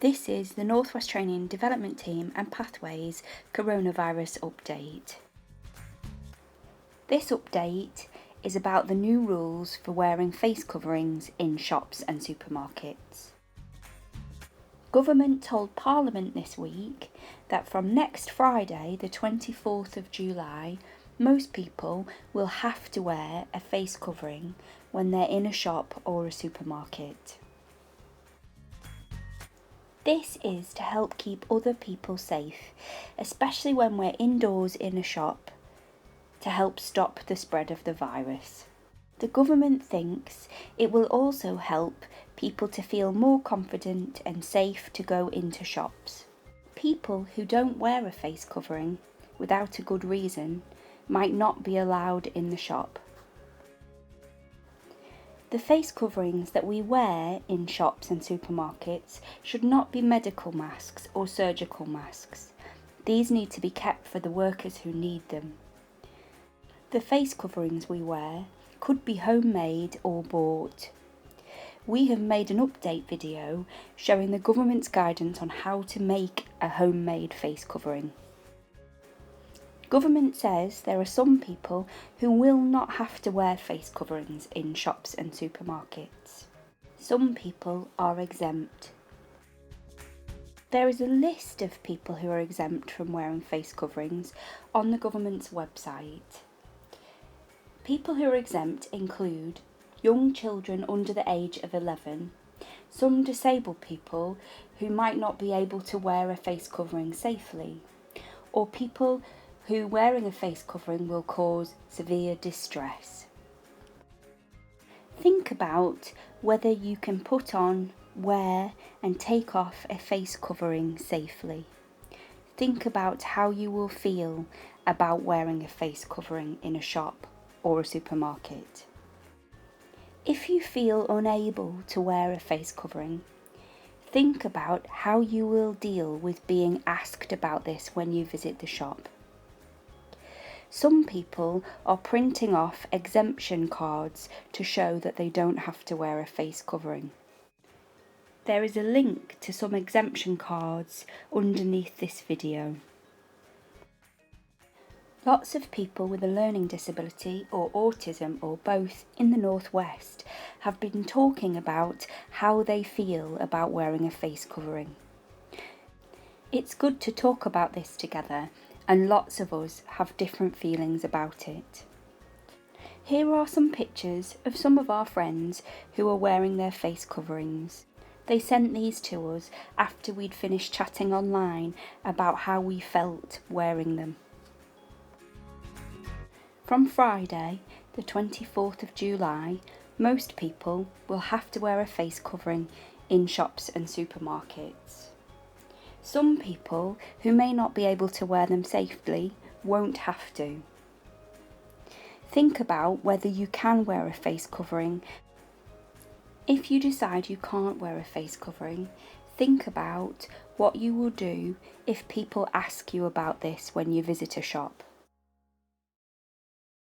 This is the Northwest Training Development Team and Pathways Coronavirus Update. This update is about the new rules for wearing face coverings in shops and supermarkets. Government told Parliament this week that from next Friday, the 24th of July, most people will have to wear a face covering when they're in a shop or a supermarket. This is to help keep other people safe, especially when we're indoors in a shop, to help stop the spread of the virus. The government thinks it will also help people to feel more confident and safe to go into shops. People who don't wear a face covering without a good reason might not be allowed in the shop. The face coverings that we wear in shops and supermarkets should not be medical masks or surgical masks. These need to be kept for the workers who need them. The face coverings we wear could be homemade or bought. We have made an update video showing the government's guidance on how to make a homemade face covering. Government says there are some people who will not have to wear face coverings in shops and supermarkets. Some people are exempt. There is a list of people who are exempt from wearing face coverings on the government's website. People who are exempt include young children under the age of 11, some disabled people who might not be able to wear a face covering safely, or people who wearing a face covering will cause severe distress. Think about whether you can put on, wear and take off a face covering safely. Think about how you will feel about wearing a face covering in a shop or a supermarket. If you feel unable to wear a face covering, think about how you will deal with being asked about this when you visit the shop. Some people are printing off exemption cards to show that they don't have to wear a face covering. There is a link to some exemption cards underneath this video. Lots of people with a learning disability or autism or both in the Northwest have been talking about how they feel about wearing a face covering. It's good to talk about this together, and lots of us have different feelings about it. Here are some pictures of some of our friends who are wearing their face coverings. They sent these to us after we'd finished chatting online about how we felt wearing them. From Friday, the 24th of July, most people will have to wear a face covering in shops and supermarkets. Some people who may not be able to wear them safely won't have to. Think about whether you can wear a face covering. If you decide you can't wear a face covering, think about what you will do if people ask you about this when you visit a shop.